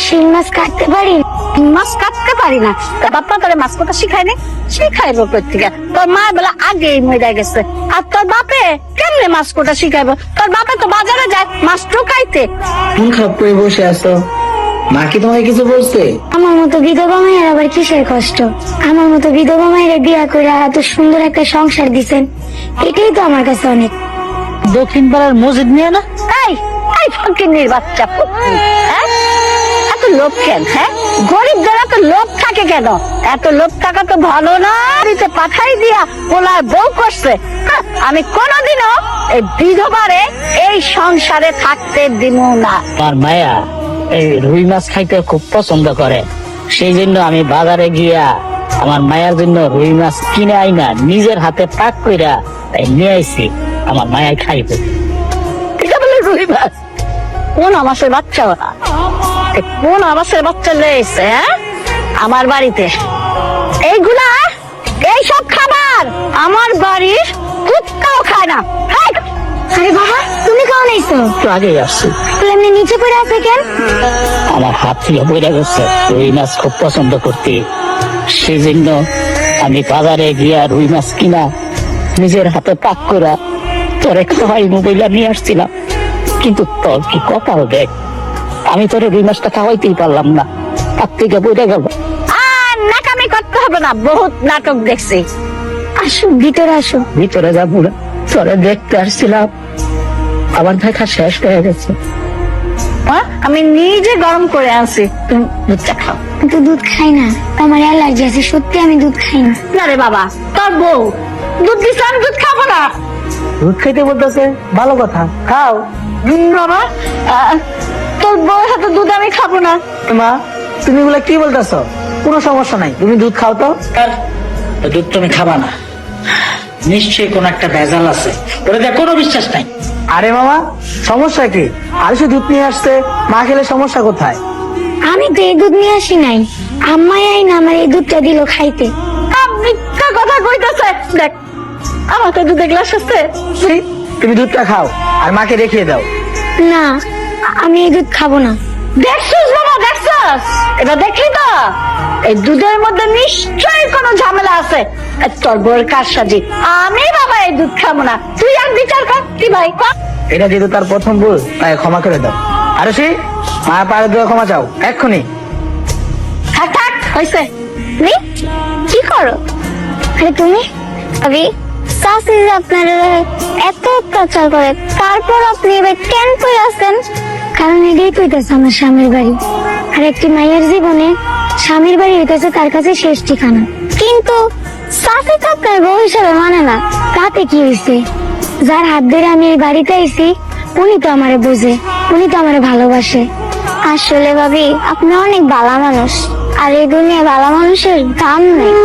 শিং মাছ কাটতে পারি? মাছ কাটতে পারি না? তা বাপ্পা তোরে মাছ কাটা শিখায়নি? শিখাইবো কোথেকে? তোর মা বলে আগেই মরে গেছে। আর তোর বাপে কেমনে মাছ কাটা শিখাইবো? তোর বাপে তো বাজারে যায় মাছ টোকাইতে। কোন খাপ করে বসে আছো? মা কি তোমাকে কিছু বলছে? আমার মতো বিধবা মায়ের আবার কিসের কষ্ট? আমার মতো বিধবা মায়ের বিয়া করে এত সুন্দর একটা সংসার দিছেন, এটাই তো আমার কাছে অনেক। দক্ষিণ পাড়ার মসজিদ নিয়ে না? এই এই ফকিন্নির বাচ্চা, হ্যাঁ এত লোভ কেন? হ্যাঁ গরিবদের এত লোভ থাকে কেন? এত লোভ থাকা তো ভালো না। বাড়িতে পাঠাই দিয়া পোলার বউ করছে। হ্যাঁ, আমি কোনোদিনও এই বিধবারে এই সংসারে থাকতে দিব না। আমার মায়া এই রুই মাছ খাইতে খুব পছন্দ করে, সেই জন্য আমি বাজারে গিয়া আমার মায়ের জন্য রুই মাছ কিনে আইনা নিজের হাতে পাক কইরা নিয়ে আইছি আমার মায়াই খাইবে। এটা বলে রুই মাছ? কোন আমাদের বাচ্চা ওরা? কোন আমাদের বাচ্চা লেগেছে? হ্যাঁ আমার বাড়িতে এইগুলা, এইসব খাবার আমার বাড়ির কুত্তাও খায় না। আরে বাবা, তুমি কেমন আইছো? একটু আগেই আসছি। এমনি নিচে পড়ে আছে কেন? আমার হাত থেকে বইরা গেছে, রুই মাছ খুব পছন্দ করতে, সেই জন্য আমি বাজারে গিয়া রুই মাছ কিনা নিজের হাতে পাক করা তোরে খাওয়াই মোবাইলা নিয়ে আসছিলাম। কিন্তু তোর কি কপাল দেখ, আমি তোরে রুই মাছটা খাওয়াইতেই পারলাম না, হাত থেকে বইরা গেল। আর নাকামি করতে হবে না, বহুত নাটক দেখছি। আসো ভিতরে আসো। ভিতরে যাবো না, তোরে দেখতে আসছিলাম, আমার দেখা শেষ হয়ে গেছে। হ্যাঁ আমি নিজে গরম করে আনছি, তুমি দুধটা খাও। কিন্তু দুধ খাই না, আমার অ্যালার্জি আছে, সত্যি আমি দুধ খাই না। না রে বাবা, তোর বউ দুধ দিচ্ছে, আমি দুধ খাবো না। দুধ খাইতে বলতেছে, ভালো কথা, খাও। বাবা তোর বউয়ের হাতে দুধ আমি খাবো না। মা তুমি এগুলা কি বলতেছো? কোনো সমস্যা নাই, তুমি দুধ খাও তো। দুধ তুমি খাবা না, নিশ্চয়ই কোন একটা ভেজাল আছে, ওরে দেখ কোনো বিশ্বাস নাই। আরে মামা, সমস্যা কি? আর সে দুধ নিয়ে আসছে, মা খেলে সমস্যা কোথায়? আমি তো এই দুধ নিয়ে আসি নাই, আম্মাই আইনা আমার এই দুধটা দিল খাইতে। মিথ্যা কথা কইতেছে। দেখ আমার তো দুধের গ্লাস আছে। তুমি দুধটা খাও আর মাকে দেখিয়ে দাও। না, আমি এই দুধ খাবো না। দেখছিস বাবা, দেখছিস? এটা দেখলি তো, এই দুধের মধ্যে নিশ্চয়ই কোনো ঝামেলা আছে। আর তোর বউয়ের কারসাজি। আমি বাবা এই দুধ খাবো না, তুই আর বিচার কর কি ভাই কর। এটা যেহেতু তার প্রথম ভুল, তাই ক্ষমা করে দাও। আর সে মায়ের পায়ে ধরে ক্ষমা চাও এক্ষুনি। থাক থাক হয়েছে। রে, কি করো? আরে তুমি আরে শাশি আপনার এত অত্যাচার করে, তারপর আপনি এবার কেন করে আসেন? কারণ এটাই কইতেছে আমার স্বামীর বাড়ি, আর একটি মায়ের জীবনে স্বামীর বাড়ি হইতেছে তার কাছে শেষ ঠিকানা। কিন্তু শাশি তো আপনার বউ হিসাবে মানে না, তাতে কি হয়েছে? যার হাত ধরে আমি এই বাড়িতে আইছি, উনি তো আমারে বুঝে, উনি তো আমারে ভালোবাসে। আসলে ভাবি, আপনি অনেক ভালো মানুষ, আর এই দুনিয়ায় ভালো মানুষের দাম নেই।